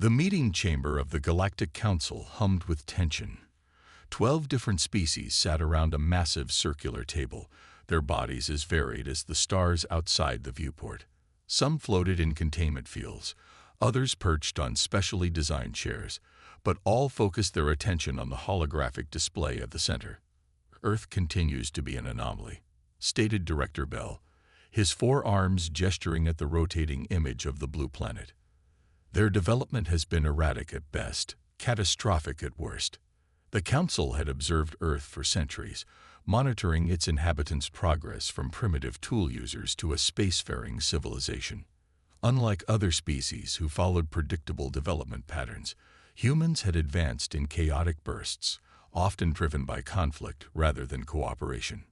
The meeting chamber of the Galactic Council hummed with tension. 12 different species sat around a massive circular table, their bodies as varied as the stars outside the viewport. Some floated in containment fields, others perched on specially designed chairs, but all focused their attention on the holographic display at the center. Earth continues to be an anomaly, stated Director Bell, his forearms gesturing at the rotating image of the blue planet. Their development has been erratic at best, catastrophic at worst. The Council had observed Earth for centuries, monitoring its inhabitants' progress from primitive tool users to a spacefaring civilization. Unlike other species who followed predictable development patterns, humans had advanced in chaotic bursts, often driven by conflict rather than cooperation.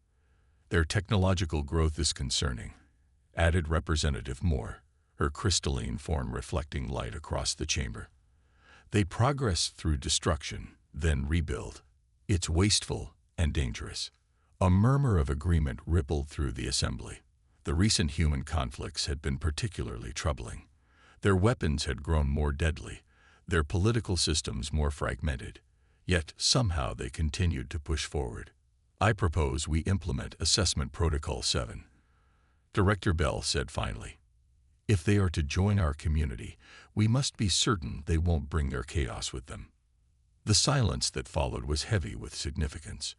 Their technological growth is concerning, added Representative Moore, her crystalline form reflecting light across the chamber. They progress through destruction, then rebuild. It's wasteful and dangerous. A murmur of agreement rippled through the assembly. The recent human conflicts had been particularly troubling. Their weapons had grown more deadly, their political systems more fragmented, yet somehow they continued to push forward. I propose we implement Assessment Protocol 7, Director Bell said finally. If they are to join our community, we must be certain they won't bring their chaos with them. The silence that followed was heavy with significance.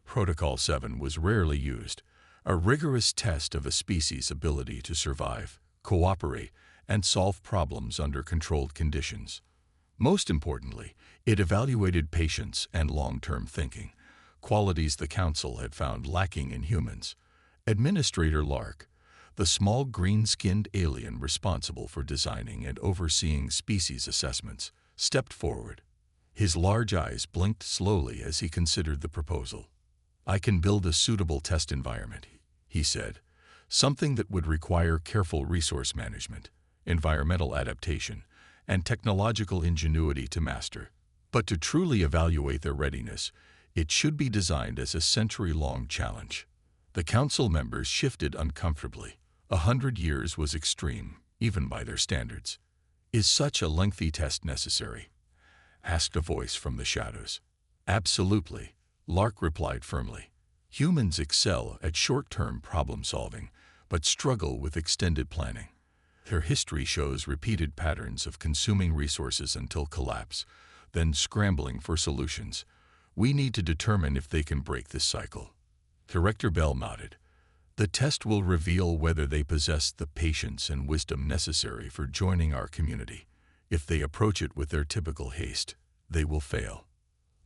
Protocol 7 was rarely used, a rigorous test of a species' ability to survive, cooperate, and solve problems under controlled conditions. Most importantly, it evaluated patience and long-term thinking, qualities the Council had found lacking in humans. Administrator Lark, the small green-skinned alien responsible for designing and overseeing species assessments, stepped forward. His large eyes blinked slowly as he considered the proposal. I can build a suitable test environment, he said, something that would require careful resource management, environmental adaptation, and technological ingenuity to master. But to truly evaluate their readiness, it should be designed as a century-long challenge. The Council members shifted uncomfortably. 100 years was extreme, even by their standards. Is such a lengthy test necessary? Asked a voice from the shadows. Absolutely, Lark replied firmly. Humans excel at short-term problem-solving, but struggle with extended planning. Their history shows repeated patterns of consuming resources until collapse, then scrambling for solutions. We need to determine if they can break this cycle. Director Bell nodded. The test will reveal whether they possess the patience and wisdom necessary for joining our community. If they approach it with their typical haste, they will fail.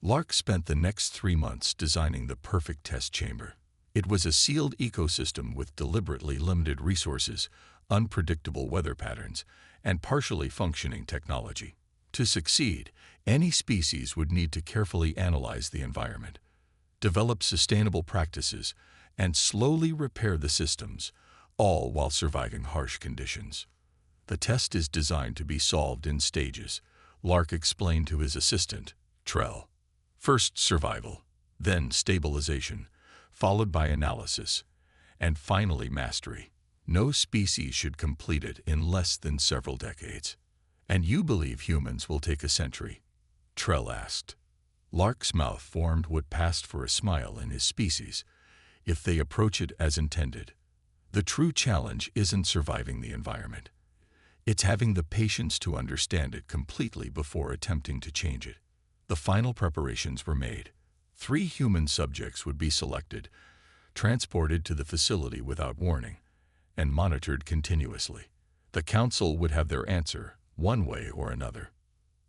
Lark spent the next 3 months designing the perfect test chamber. It was a sealed ecosystem with deliberately limited resources, unpredictable weather patterns, and partially functioning technology. To succeed, any species would need to carefully analyze the environment, develop sustainable practices, and slowly repair the systems, all while surviving harsh conditions. The test is designed to be solved in stages, Lark explained to his assistant, Trell. First survival, then stabilization, followed by analysis, and finally mastery. No species should complete it in less than several decades. And you believe humans will take a century? Trell asked. Lark's mouth formed what passed for a smile in his species, if they approach it as intended. The true challenge isn't surviving the environment. It's having the patience to understand it completely before attempting to change it. The final preparations were made. 3 human subjects would be selected, transported to the facility without warning, and monitored continuously. The Council would have their answer, one way or another.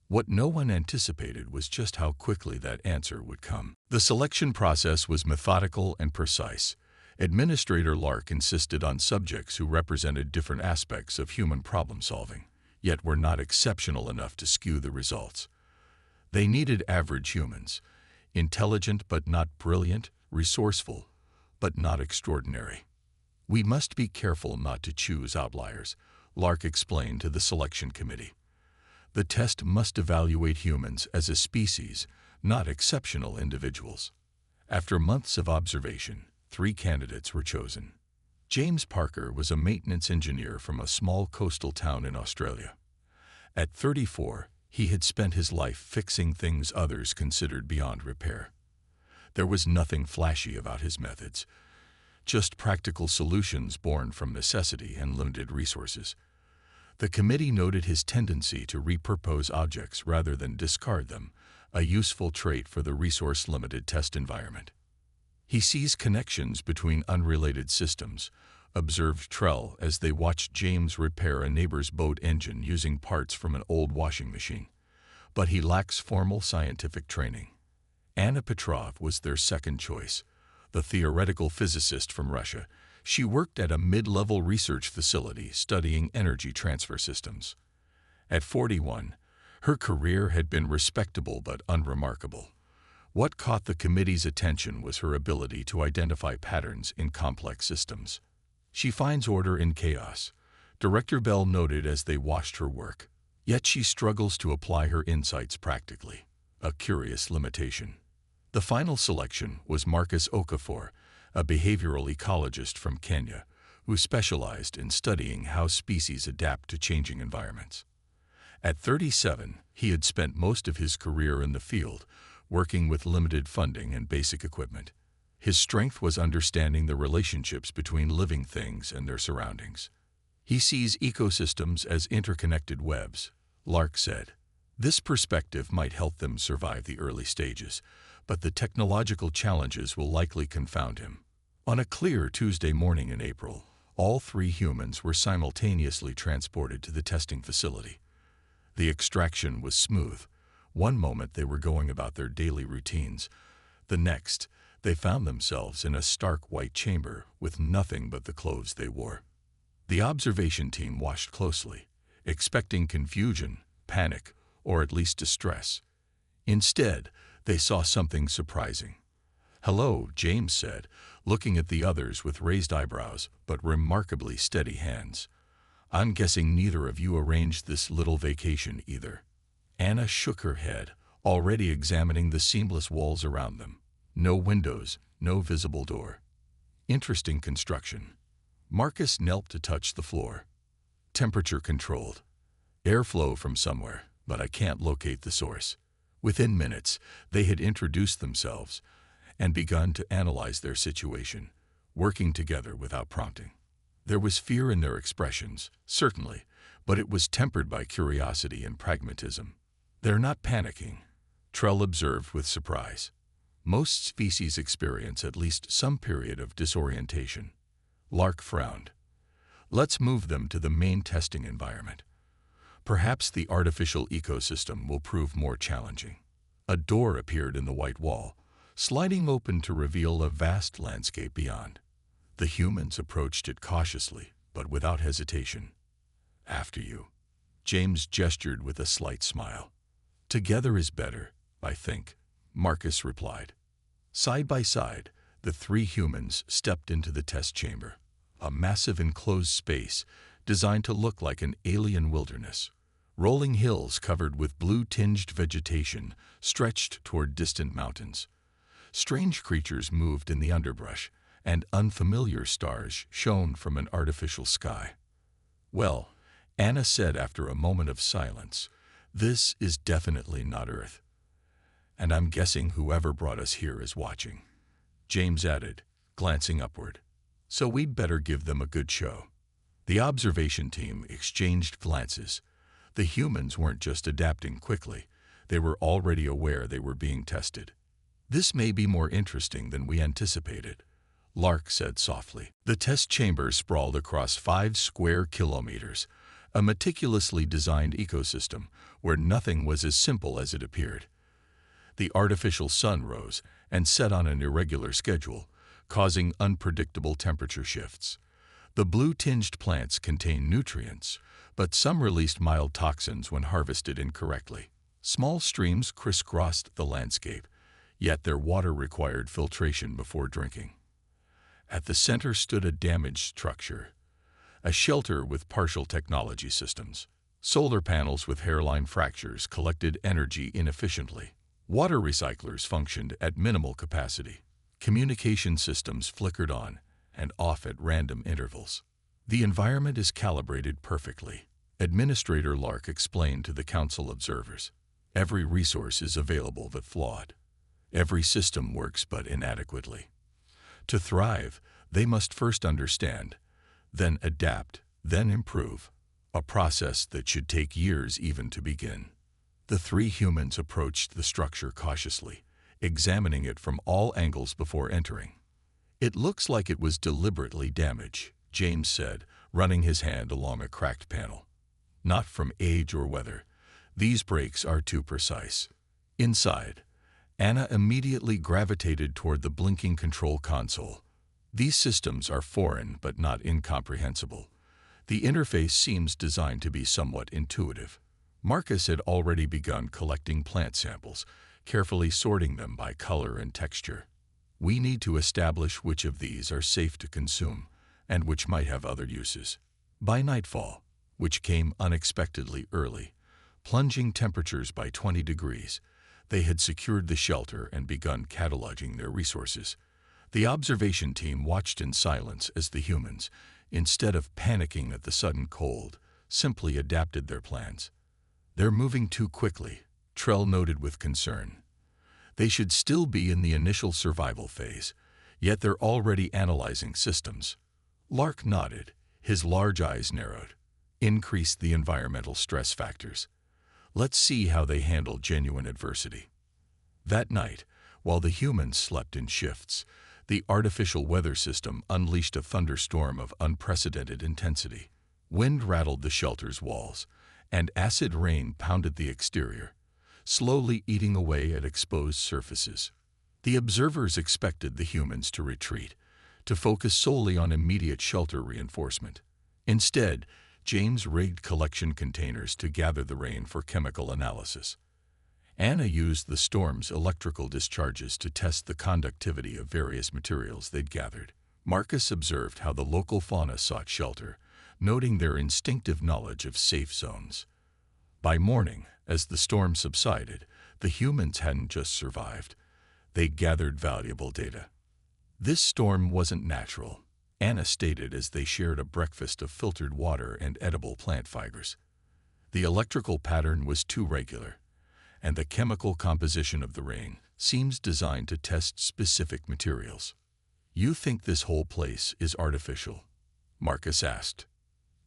What no one anticipated was just how quickly that answer would come. The selection process was methodical and precise. Administrator Lark insisted on subjects who represented different aspects of human problem-solving, yet were not exceptional enough to skew the results. They needed average humans, intelligent but not brilliant, resourceful but not extraordinary. We must be careful not to choose outliers, Lark explained to the selection committee. The test must evaluate humans as a species, not exceptional individuals. After months of observation, 3 candidates were chosen. James Parker was a maintenance engineer from a small coastal town in Australia. At 34, He had spent his life fixing things others considered beyond repair. There was nothing flashy about his methods, just practical solutions born from necessity and limited resources. The committee noted his tendency to repurpose objects rather than discard them, a useful trait for the resource-limited test environment. He sees connections between unrelated systems, observed Trell as they watched James repair a neighbor's boat engine using parts from an old washing machine. But he lacks formal scientific training. Anna Petrov was their second choice, the theoretical physicist from Russia. She worked at a mid-level research facility studying energy transfer systems. At 41, her career had been respectable but unremarkable. What caught the committee's attention was her ability to identify patterns in complex systems. She finds order in chaos, Director Bell noted as they watched her work. Yet she struggles to apply her insights practically, a curious limitation. The final selection was Marcus Okafor, a behavioral ecologist from Kenya, who specialized in studying how species adapt to changing environments. At 37, he had spent most of his career in the field, working with limited funding and basic equipment. His strength was understanding the relationships between living things and their surroundings. He sees ecosystems as interconnected webs, Lark said. This perspective might help them survive the early stages, but the technological challenges will likely confound him. On a clear Tuesday morning in April, all 3 humans were simultaneously transported to the testing facility. The extraction was smooth. One moment they were going about their daily routines. The next, they found themselves in a stark white chamber with nothing but the clothes they wore. The observation team watched closely, expecting confusion, panic, or at least distress. Instead, they saw something surprising. "Hello," James said, looking at the others with raised eyebrows but remarkably steady hands. "I'm guessing neither of you arranged this little vacation either." Anna shook her head, already examining the seamless walls around them. No windows, no visible door. Interesting construction. Marcus knelt to touch the floor. Temperature controlled. Airflow from somewhere, but I can't locate the source. Within minutes, they had introduced themselves and begun to analyze their situation, working together without prompting. There was fear in their expressions, certainly, but it was tempered by curiosity and pragmatism. "They're not panicking," Trell observed with surprise. "Most species experience at least some period of disorientation." Lark frowned. "Let's move them to the main testing environment. Perhaps the artificial ecosystem will prove more challenging." A door appeared in the white wall, sliding open to reveal a vast landscape beyond. The humans approached it cautiously, but without hesitation. "After you." James gestured with a slight smile. "Together is better, I think," Marcus replied. Side by side, the 3 humans stepped into the test chamber, a massive enclosed space designed to look like an alien wilderness. Rolling hills covered with blue-tinged vegetation stretched toward distant mountains. Strange creatures moved in the underbrush, and unfamiliar stars shone from an artificial sky. "Well," Anna said after a moment of silence, "this is definitely not Earth. And I'm guessing whoever brought us here is watching," James added, glancing upward. "So we'd better give them a good show." The observation team exchanged glances. The humans weren't just adapting quickly, they were already aware they were being tested. "This may be more interesting than we anticipated," Lark said softly. The test chamber sprawled across 5 square kilometers, a meticulously designed ecosystem where nothing was as simple as it appeared. The artificial sun rose and set on an irregular schedule, causing unpredictable temperature shifts. The blue-tinged plants contained nutrients, but some released mild toxins when harvested incorrectly. Small streams crisscrossed the landscape, yet their water required filtration before drinking. At the center stood a damaged structure, a shelter with partial technology systems. Solar panels with hairline fractures collected energy inefficiently. Water recyclers functioned at minimal capacity. Communication systems flickered on and off at random intervals. "The environment is calibrated perfectly," Administrator Lark explained to the council observers. Every resource is available but flawed. Every system works but inadequately. To thrive, they must first understand, then adapt, then improve, a process that should take years even to begin. The three humans approached the structure cautiously, examining it from all angles before entering. "It looks like it was deliberately damaged," James said, running his hand along a cracked panel. "Not from age or weather. These breaks are too precise." Inside, Anna immediately gravitated toward the blinking control console. These systems are foreign but not incomprehensible. The interface seems designed to be somewhat intuitive. Marcus had already begun collecting plant samples, carefully sorting them by color and texture. "We need to establish which of these are safe to consume and which might have other uses." By nightfall, which came unexpectedly early, plunging temperatures by 20 degrees, they had secured the shelter and begun cataloging their resources. The observation team watched in silence as the humans, instead of panicking at the sudden cold, simply adapted their plans. "They're moving too quickly," Trell noted with concern. "They should still be in the initial survival phase, yet they're already analyzing systems." Lark nodded, his large eyes narrowed. "Increased the environmental stress factors. Let's see how they handle genuine adversity." That night, while the humans slept in shifts, the artificial weather system unleashed a thunderstorm of unprecedented intensity. Wind rattled the shelter's walls, and acid rain pounded the exterior, slowly eating away at exposed surfaces. The observers expected the humans to retreat, to focus solely on immediate shelter reinforcement. Instead, James rigged collection containers to gather the rain for chemical analysis. Anna used the storm's electrical discharges to test the conductivity of various materials they'd gathered. Marcus observed how the local fauna sought shelter, noting their instinctive knowledge of safe zones. By morning, as the storm subsided, the humans hadn't just survived. They gathered valuable data. "This storm wasn't natural," Anna stated as they shared a breakfast of filtered water and edible plant fibers. "The electrical pattern was too regular, and the chemical composition of the rain seems designed to test specific materials." "You think this whole place is artificial?" Marcus asked.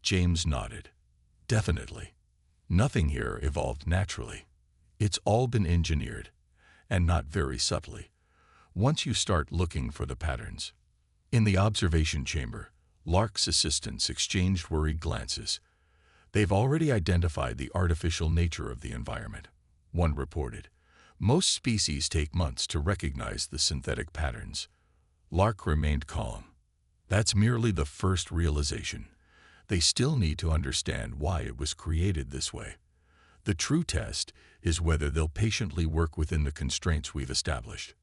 James nodded. "Definitely. Nothing here evolved naturally. It's all been engineered, and not very subtly, once you start looking for the patterns." In the observation chamber, Lark's assistants exchanged worried glances. "They've already identified the artificial nature of the environment," one reported. "Most species take months to recognize the synthetic patterns." Lark remained calm. "That's merely the first realization. They still need to understand why it was created this way. The true test is whether they'll patiently work within the constraints we've established."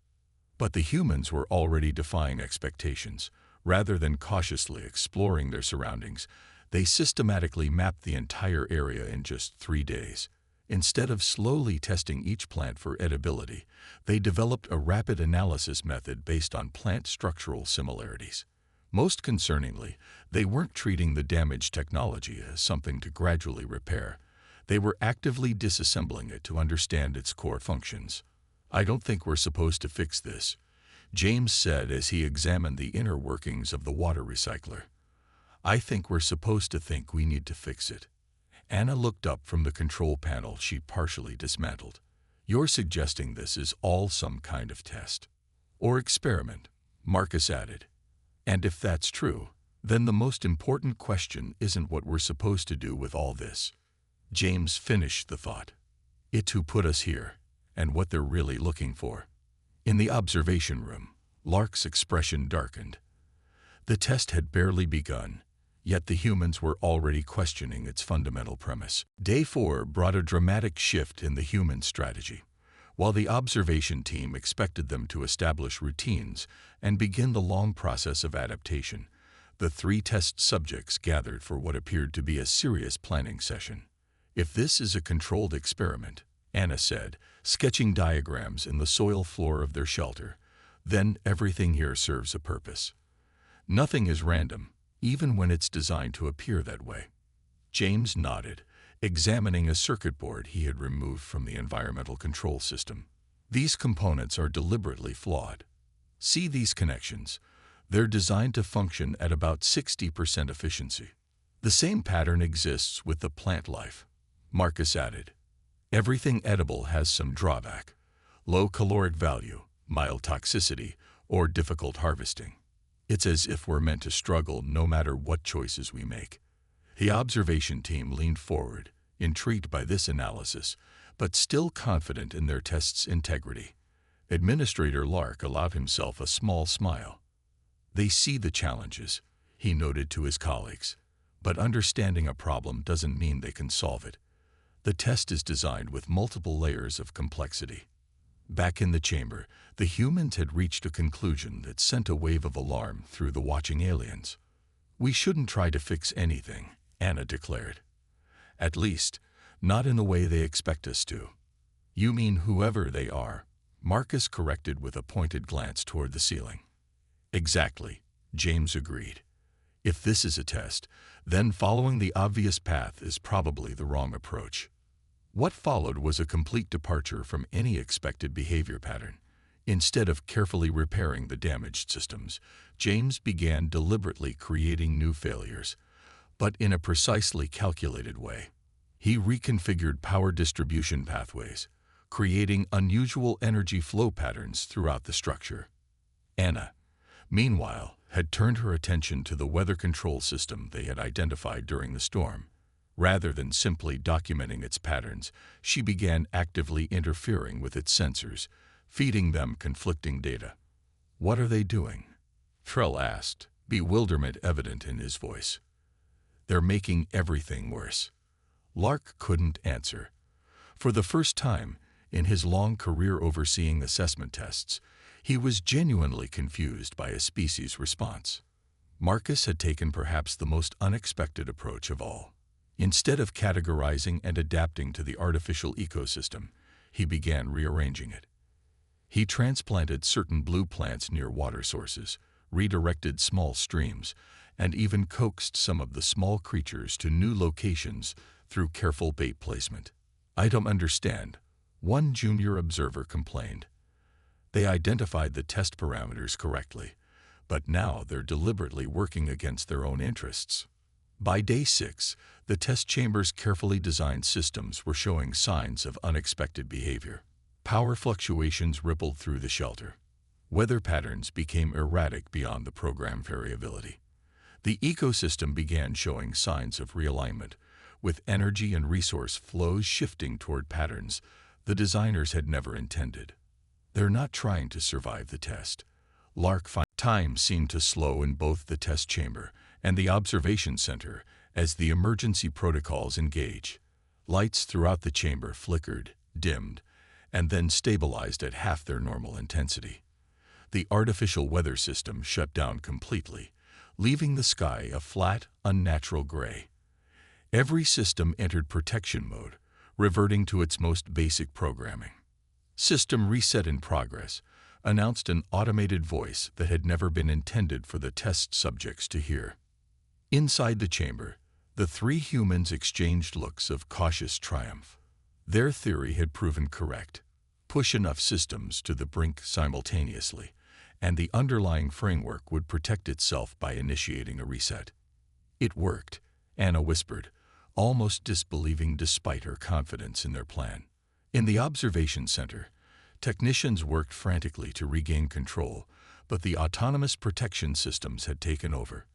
But the humans were already defying expectations. Rather than cautiously exploring their surroundings, they systematically mapped the entire area in just 3 days. Instead of slowly testing each plant for edibility, they developed a rapid analysis method based on plant structural similarities. Most concerningly, they weren't treating the damaged technology as something to gradually repair. They were actively disassembling it to understand its core functions. "I don't think we're supposed to fix this," James said as he examined the inner workings of the water recycler. "I think we're supposed to think we need to fix it." Anna looked up from the control panel she partially dismantled. "You're suggesting this is all some kind of test or experiment," Marcus added. "And if that's true, then the most important question isn't what we're supposed to do with all this." James finished the thought. "It's who put us here, and what they're really looking for." In the observation room, Lark's expression darkened. The test had barely begun, yet the humans were already questioning its fundamental premise. Day 4 brought a dramatic shift in the human strategy. While the observation team expected them to establish routines and begin the long process of adaptation, the 3 test subjects gathered for what appeared to be a serious planning session. "If this is a controlled experiment," Anna said, sketching diagrams in the soil floor of their shelter, "then everything here serves a purpose. Nothing is random, even when it's designed to appear that way." James nodded, examining a circuit board he had removed from the environmental control system. These components are deliberately flawed. See these connections? They're designed to function at about 60% efficiency. The same pattern exists with the plant life. Marcus added, everything edible has some drawback: low caloric value, mild toxicity, or difficult harvesting. It's as if we're meant to struggle no matter what choices we make. The observation team leaned forward, intrigued by this analysis, but still confident in their test's integrity. Administrator Lark allowed himself a small smile. They see the challenges, he noted to his colleagues, but understanding a problem doesn't mean they can solve it. The test is designed with multiple layers of complexity. Back in the chamber, the humans had reached a conclusion that sent a wave of alarm through the watching aliens. We shouldn't try to fix anything, Anna declared. At least, not in the way they expect us to. You mean whoever they are, Marcus corrected with a pointed glance toward the ceiling. Exactly, James agreed. If this is a test, then following the obvious path is probably the wrong approach. What followed was a complete departure from any expected behavior pattern. Instead of carefully repairing the damaged systems, James began deliberately creating new failures, but in a precisely calculated way. He reconfigured power distribution pathways, creating unusual energy flow patterns throughout the structure. Anna, meanwhile, had turned her attention to the weather control system they had identified during the storm. Rather than simply documenting its patterns, she began actively interfering with its sensors, feeding them conflicting data. What are they doing? Trell asked, bewilderment evident in his voice. They're making everything worse. Lark couldn't answer. For the first time in his long career overseeing assessment tests, he was genuinely confused by a species response. Marcus had taken perhaps the most unexpected approach of all. Instead of categorizing and adapting to the artificial ecosystem, he began rearranging it. He transplanted certain blue plants near water sources, redirected small streams, and even coaxed some of the small creatures to new locations through careful bait placement. I don't understand, one junior observer complained. They identified the test parameters correctly, but now they're deliberately working against their own interests. By day 6, the test chamber's carefully designed systems were showing signs of unexpected behavior. Power fluctuations rippled through the shelter. Weather patterns became erratic beyond the program variability. The ecosystem began showing signs of realignment, with energy and resource flows shifting toward patterns the designers had never intended. They're not trying to survive the test. Lark found time seemed to slow in both the test chamber and the observation center as the emergency protocols engage. Lights throughout the chamber flickered, dimmed, and then stabilized at half their normal intensity. The artificial weather system shut down completely, leaving the sky a flat, unnatural gray. Every system entered protection mode, reverting to its most basic programming. System reset in progress, announced an automated voice that had never been intended for the test subjects to hear. Inside the chamber, the three humans exchanged looks of cautious triumph. Their theory had proven correct. Push enough systems to the brink simultaneously, and the underlying framework would protect itself by initiating a reset. It worked, Anna whispered, almost disbelieving despite her confidence in their plan. In the observation center, technicians worked frantically to regain control, but the autonomous protection systems had taken over.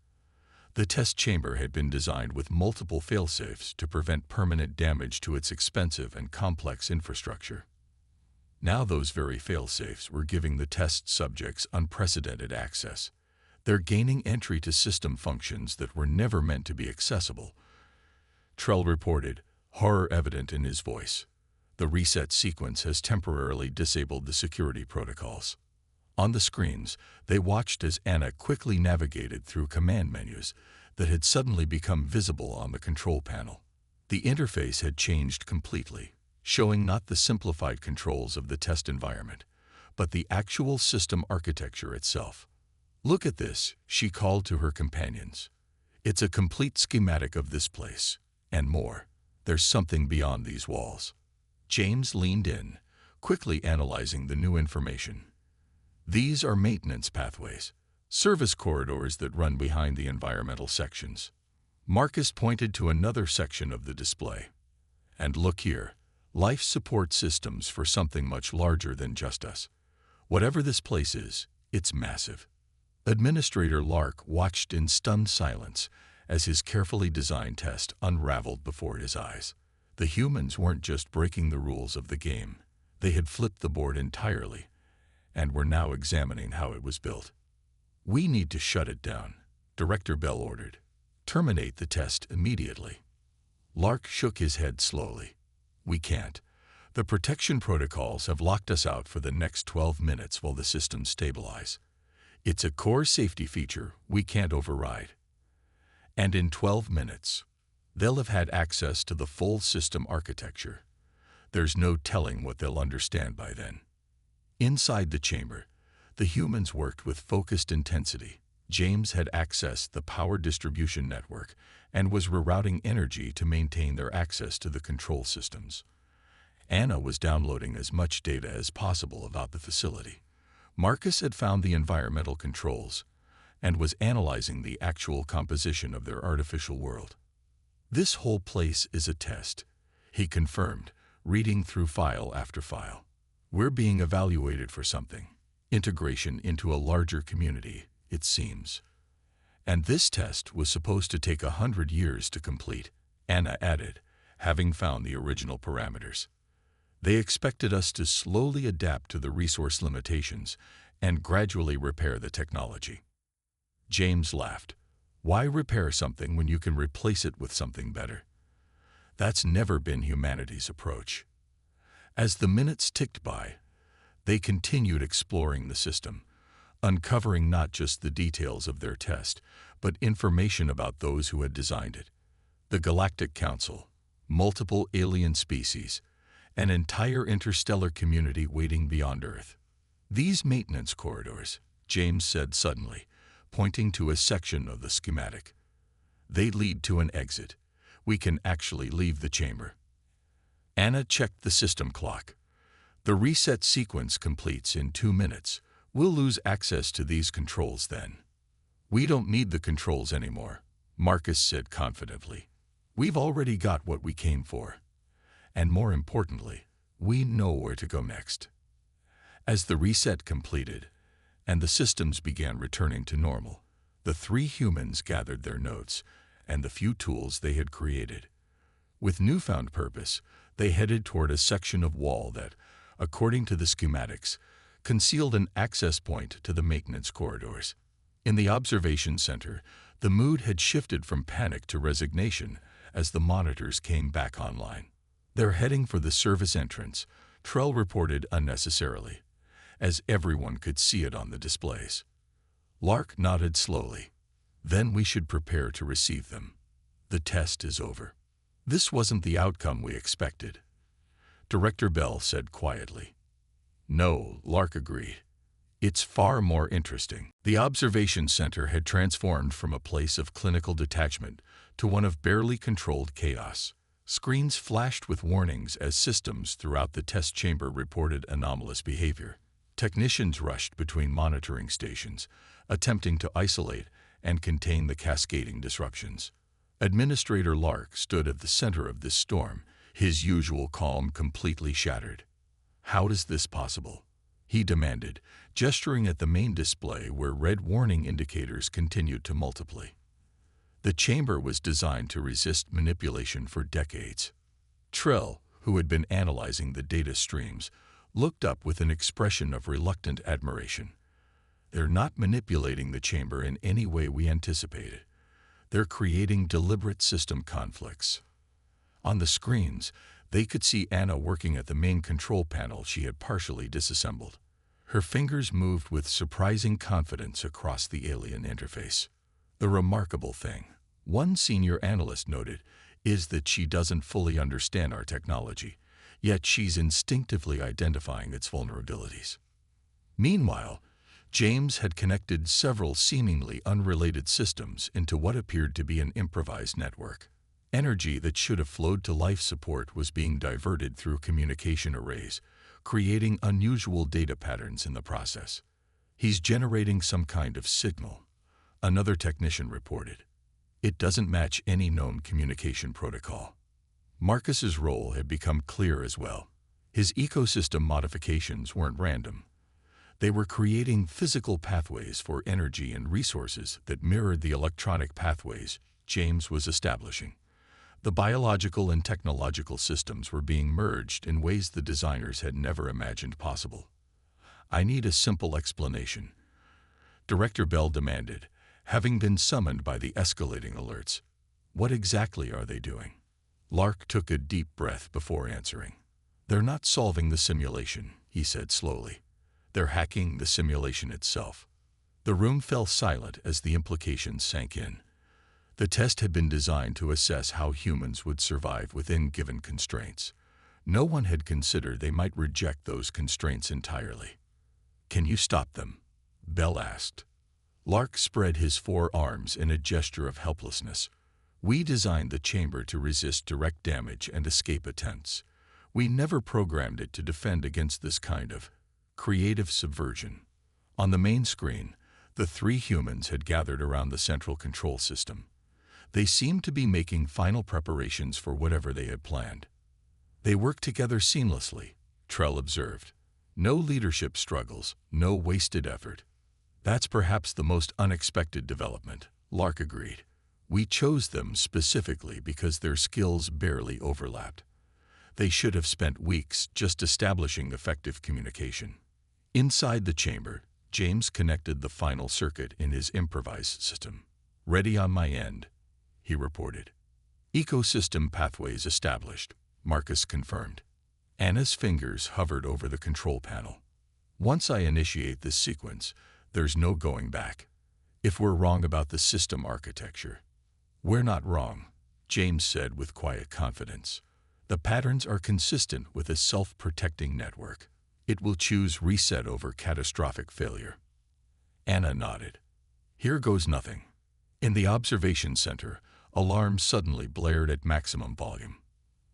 The test chamber had been designed with multiple failsafes to prevent permanent damage to its expensive and complex infrastructure. Now those very failsafes were giving the test subjects unprecedented access. They're gaining entry to system functions that were never meant to be accessible. Trell reported, horror evident in his voice. The reset sequence has temporarily disabled the security protocols. On the screens, they watched as Anna quickly navigated through command menus that had suddenly become visible on the control panel. The interface had changed completely, showing not the simplified controls of the test environment, but the actual system architecture itself. Look at this, she called to her companions. It's a complete schematic of this place. And more. There's something beyond these walls. James leaned in, quickly analyzing the new information. These are maintenance pathways, service corridors that run behind the environmental sections. Marcus pointed to another section of the display. And look here, life support systems for something much larger than just us. Whatever this place is, it's massive. Administrator Lark watched in stunned silence as his carefully designed test unraveled before his eyes. The humans weren't just breaking the rules of the game. They had flipped the board entirely, and were now examining how it was built. "We need to shut it down," Director Bell ordered. "Terminate the test immediately." Lark shook his head slowly. "We can't. The protection protocols have locked us out for the next 12 minutes while the systems stabilize. It's a core safety feature we can't override. And in 12 minutes, they'll have had access to the full system architecture. There's no telling what they'll understand by then." Inside the chamber, the humans worked with focused intensity. James had accessed the power distribution network and was rerouting energy to maintain their access to the control systems. Anna was downloading as much data as possible about the facility. Marcus had found the environmental controls and was analyzing the actual composition of their artificial world. "This whole place is a test," he confirmed, reading through file after file. "We're being evaluated for something. Integration into a larger community, it seems. And this test was supposed to take 100 years to complete," Anna added, having found the original parameters. "They expected us to slowly adapt to the resource limitations and gradually repair the technology." James laughed. "Why repair something when you can replace it with something better? That's never been humanity's approach." As the minutes ticked by, they continued exploring the system, uncovering not just the details of their test, but information about those who had designed it. The Galactic Council, multiple alien species, an entire interstellar community waiting beyond Earth. "These maintenance corridors," James said suddenly, pointing to a section of the schematic. "They lead to an exit. We can actually leave the chamber." Anna checked the system clock. "The reset sequence completes in 2 minutes. We'll lose access to these controls then." "We don't need the controls anymore," Marcus said confidently. "We've already got what we came for. And more importantly, we know where to go next." As the reset completed, and the systems began returning to normal, the three humans gathered their notes and the few tools they had created. With newfound purpose, they headed toward a section of wall that, according to the schematics, concealed an access point to the maintenance corridors. In the observation center, the mood had shifted from panic to resignation as the monitors came back online. "They're heading for the service entrance," Trell reported unnecessarily, as everyone could see it on the displays. Lark nodded slowly. "Then we should prepare to receive them. The test is over." "This wasn't the outcome we expected," Director Bell said quietly. "No," Lark agreed. "It's far more interesting." The observation center had transformed from a place of clinical detachment to one of barely controlled chaos. Screens flashed with warnings as systems throughout the test chamber reported anomalous behavior. Technicians rushed between monitoring stations, attempting to isolate and contain the cascading disruptions. Administrator Lark stood at the center of this storm, his usual calm completely shattered. "How is this possible?" he demanded, gesturing at the main display where red warning indicators continued to multiply. The chamber was designed to resist manipulation for decades. Trell, who had been analyzing the data streams, looked up with an expression of reluctant admiration. "They're not manipulating the chamber in any way we anticipated. They're creating deliberate system conflicts." On the screens, they could see Anna working at the main control panel she had partially disassembled. Her fingers moved with surprising confidence across the alien interface. "The remarkable thing," one senior analyst noted, "is that she doesn't fully understand our technology, yet she's instinctively identifying its vulnerabilities." Meanwhile, James had connected several seemingly unrelated systems into what appeared to be an improvised network. Energy that should have flowed to life support was being diverted through communication arrays, creating unusual data patterns in the process. "He's generating some kind of signal," another technician reported. "It doesn't match any known communication protocol." Marcus's role had become clear as well. His ecosystem modifications weren't random. They were creating physical pathways for energy and resources that mirrored the electronic pathways James was establishing. The biological and technological systems were being merged in ways the designers had never imagined possible. "I need a simple explanation," Director Bell demanded, having been summoned by the escalating alerts. "What exactly are they doing?" Lark took a deep breath before answering. "They're not solving the simulation," he said slowly. "They're hacking the simulation itself." The room fell silent as the implications sank in. The test had been designed to assess how humans would survive within given constraints. No one had considered they might reject those constraints entirely. "Can you stop them?" Bell asked. Lark spread his forearms in a gesture of helplessness. "We designed the chamber to resist direct damage and escape attempts. We never programmed it to defend against this kind of creative subversion." On the main screen, the three humans had gathered around the central control system. They seemed to be making final preparations for whatever they had planned. "They work together seamlessly," Trell observed. "No leadership struggles, no wasted effort." "That's perhaps the most unexpected development," Lark agreed. "We chose them specifically because their skills barely overlapped. They should have spent weeks just establishing effective communication." Inside the chamber, James connected the final circuit in his improvised system. "Ready on my end," he reported. "Ecosystem pathways established," Marcus confirmed. Anna's fingers hovered over the control panel. "Once I initiate this sequence, there's no going back. If we're wrong about the system architecture—" "We're not wrong," James said with quiet confidence. "The patterns are consistent with a self-protecting network. It will choose reset over catastrophic failure." Anna nodded. "Here goes nothing." In the observation center, alarms suddenly blared at maximum volume.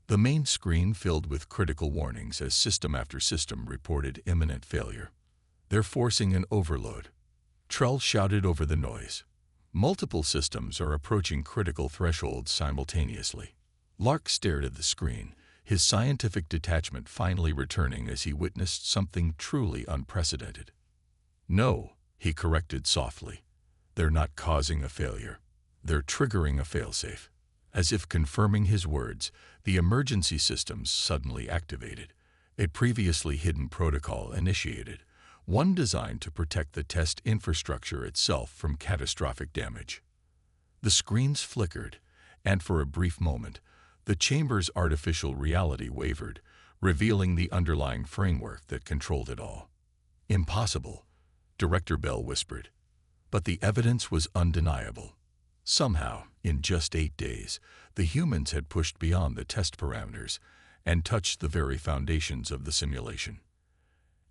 The main screen filled with critical warnings as system after system reported imminent failure. "They're forcing an overload," Trell shouted over the noise. "Multiple systems are approaching critical thresholds simultaneously." Lark stared at the screen, his scientific detachment finally returning as he witnessed something truly unprecedented. "No," he corrected softly. "They're not causing a failure. They're triggering a failsafe." As if confirming his words, the emergency systems suddenly activated. A previously hidden protocol initiated, one designed to protect the test infrastructure itself from catastrophic damage. The screens flickered, and for a brief moment, the chamber's artificial reality wavered, revealing the underlying framework that controlled it all. "Impossible," Director Bell whispered. But the evidence was undeniable. Somehow, in just 8 days, the humans had pushed beyond the test parameters and touched the very foundations of the simulation.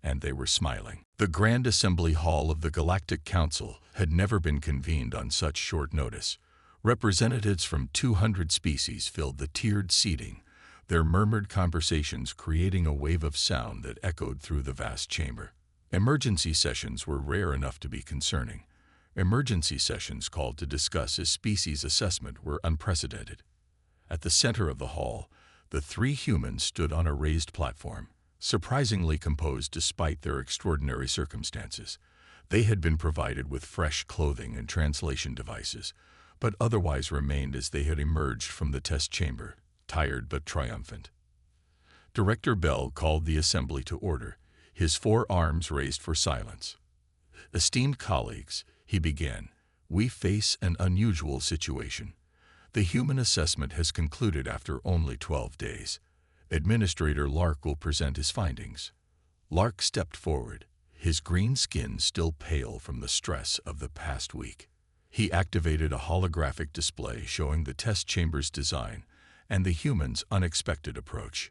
And they were smiling. The Grand Assembly Hall of the Galactic Council had never been convened on such short notice. Representatives from 200 species filled the tiered seating, their murmured conversations creating a wave of sound that echoed through the vast chamber. Emergency sessions were rare enough to be concerning. Emergency sessions called to discuss a species assessment were unprecedented. At the center of the hall, the three humans stood on a raised platform, surprisingly composed despite their extraordinary circumstances. They had been provided with fresh clothing and translation devices, but otherwise remained as they had emerged from the test chamber, tired but triumphant. Director Bell called the assembly to order, his forearms raised for silence. "Esteemed colleagues," he began, "we face an unusual situation. The human assessment has concluded after only 12 days. Administrator Lark will present his findings." Lark stepped forward, his green skin still pale from the stress of the past week. He activated a holographic display showing the test chamber's design and the humans' unexpected approach.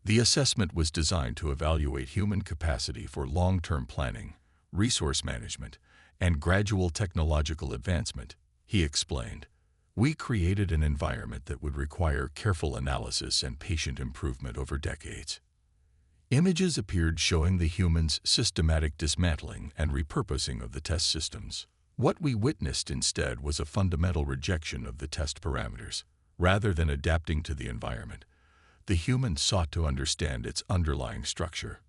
The assessment was designed to evaluate human capacity for long-term planning, resource management, and gradual technological advancement, he explained. We created an environment that would require careful analysis and patient improvement over decades. Images appeared showing the humans' systematic dismantling and repurposing of the test systems. What we witnessed instead was a fundamental rejection of the test parameters. Rather than adapting to the environment, the humans sought to understand its underlying structure.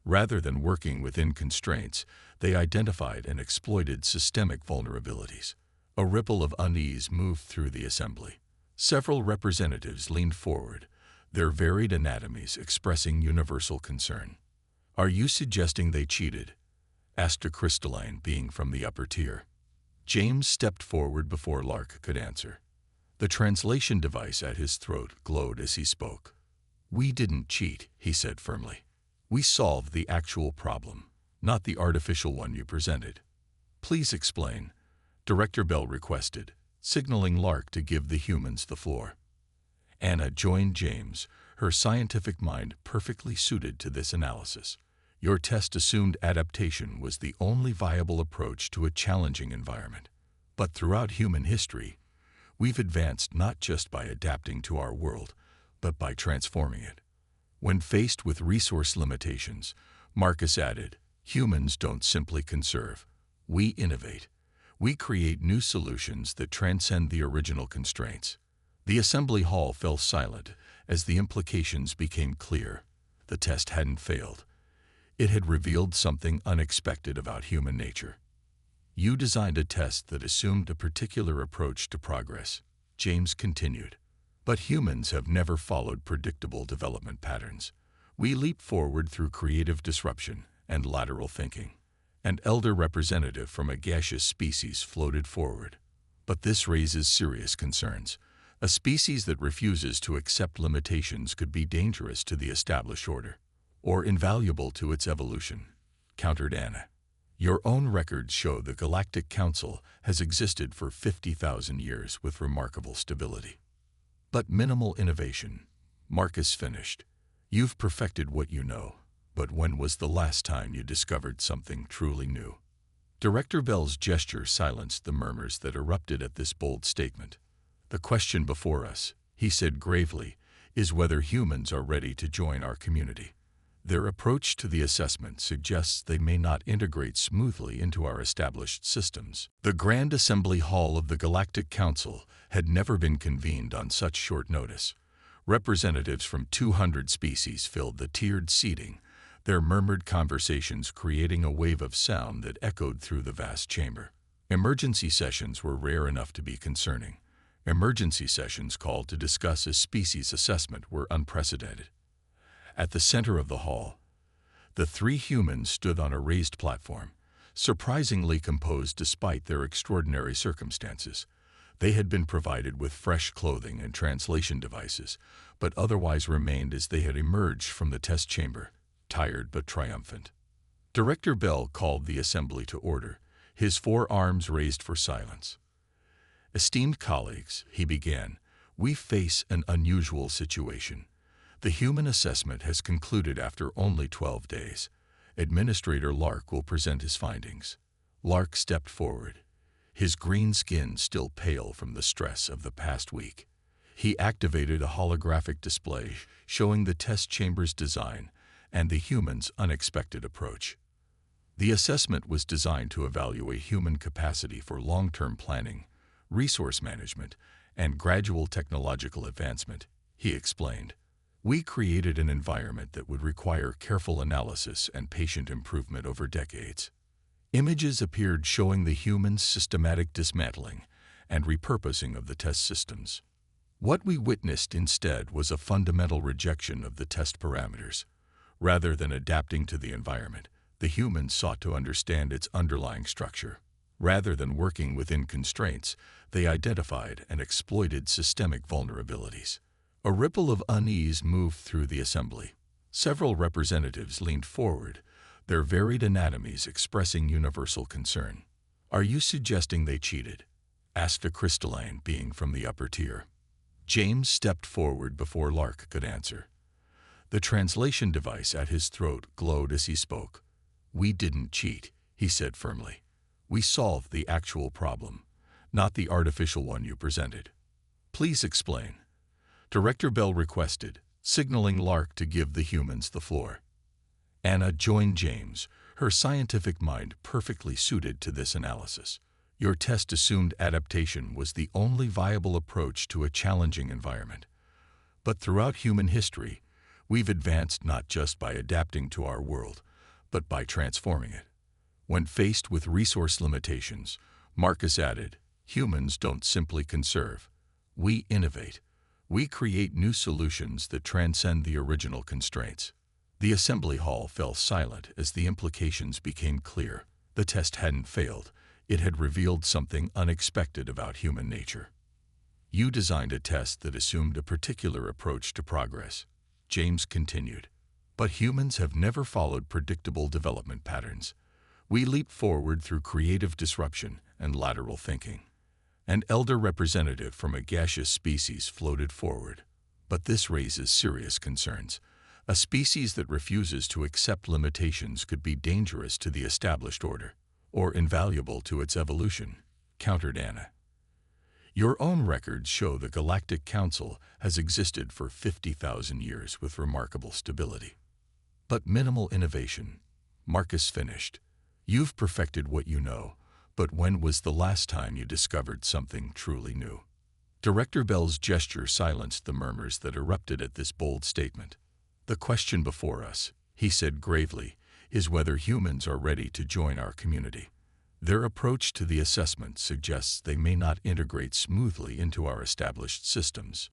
Rather than working within constraints, they identified and exploited systemic vulnerabilities. A ripple of unease moved through the assembly. Several representatives leaned forward, their varied anatomies expressing universal concern. "Are you suggesting they cheated?" asked a crystalline being from the upper tier. James stepped forward before Lark could answer. The translation device at his throat glowed as he spoke. "We didn't cheat," he said firmly. "We solved the actual problem, not the artificial one you presented." "Please explain," Director Bell requested, signaling Lark to give the humans the floor. Anna joined James, her scientific mind perfectly suited to this analysis. "Your test assumed adaptation was the only viable approach to a challenging environment. But throughout human history, we've advanced not just by adapting to our world, but by transforming it." When faced with resource limitations, Marcus added, "Humans don't simply conserve. We innovate. We create new solutions that transcend the original constraints." The assembly hall fell silent as the implications became clear. The test hadn't failed. It had revealed something unexpected about human nature. "You designed a test that assumed a particular approach to progress," James continued. "But humans have never followed predictable development patterns. We leap forward through creative disruption and lateral thinking." An elder representative from a gaseous species floated forward. "But this raises serious concerns. A species that refuses to accept limitations could be dangerous to the established order, or invaluable to its evolution," countered Anna. "Your own records show the Galactic Council has existed for 50,000 years with remarkable stability." "But minimal innovation," Marcus finished. "You've perfected what you know, but when was the last time you discovered something truly new?" Director Bell's gesture silenced the murmurs that erupted at this bold statement. "The question before us," he said gravely, "is whether humans are ready to join our community. Their approach to the assessment suggests they may not integrate smoothly into our established systems." The Grand Assembly Hall of the Galactic Council had never been convened on such short notice. Representatives from 200 species filled the tiered seating, their murmured conversations creating a wave of sound that echoed through the vast chamber. Emergency sessions were rare enough to be concerning. Emergency sessions called to discuss a species assessment were unprecedented. At the center of the hall, the three humans stood on a raised platform, surprisingly composed despite their extraordinary circumstances. They had been provided with fresh clothing and translation devices, but otherwise remained as they had emerged from the test chamber, tired but triumphant. Director Bell called the assembly to order, his four arms raised for silence. "Esteemed colleagues," he began, "we face an unusual situation. The human assessment has concluded after only 12 days. Administrator Lark will present his findings." Lark stepped forward, his green skin still pale from the stress of the past week. He activated a holographic display showing the test chamber's design and the human's unexpected approach. The assessment was designed to evaluate human capacity for long-term planning, resource management, and gradual technological advancement, he explained. "We created an environment that would require careful analysis and patient improvement over decades." Images appeared showing the humans' systematic dismantling and repurposing of the test systems. What we witnessed instead was a fundamental rejection of the test parameters. Rather than adapting to the environment, the humans sought to understand its underlying structure. Rather than working within constraints, they identified and exploited systemic vulnerabilities. A ripple of unease moved through the assembly. Several representatives leaned forward, their varied anatomies expressing universal concern. "Are you suggesting they cheated?" asked a crystalline being from the upper tier. James stepped forward before Lark could answer. The translation device at his throat glowed as he spoke. "We didn't cheat," he said firmly. "We solved the actual problem, not the artificial one you presented." Please explain. Director Bell requested, signaling Lark to give the humans the floor. Anna joined James, her scientific mind perfectly suited to this analysis. Your test assumed adaptation was the only viable approach to a challenging environment. But throughout human history, we've advanced not just by adapting to our world, but by transforming it. When faced with resource limitations, Marcus added, humans don't simply conserve. We innovate. We create new solutions that transcend the original constraints. The assembly hall fell silent as the implications became clear. The test hadn't failed. It had revealed something unexpected about human nature. You designed a test that assumed a particular approach to progress, James continued. But humans have never followed predictable development patterns. We leap forward through creative disruption and lateral thinking. An elder representative from a gaseous species floated forward. But this raises serious concerns. A species that refuses to accept limitations could be dangerous to the established order, or invaluable to its evolution, countered Anna. Your own records show the Galactic Council has existed for 50,000 years with remarkable stability. But minimal innovation, Marcus finished. You've perfected what you know, but when was the last time you discovered something truly new? Director Bell's gesture silenced the murmurs that erupted at this bold statement. The question before us, he said gravely, is whether humans are ready to join our community. Their approach to the assessment suggests they may not integrate smoothly into our established systems.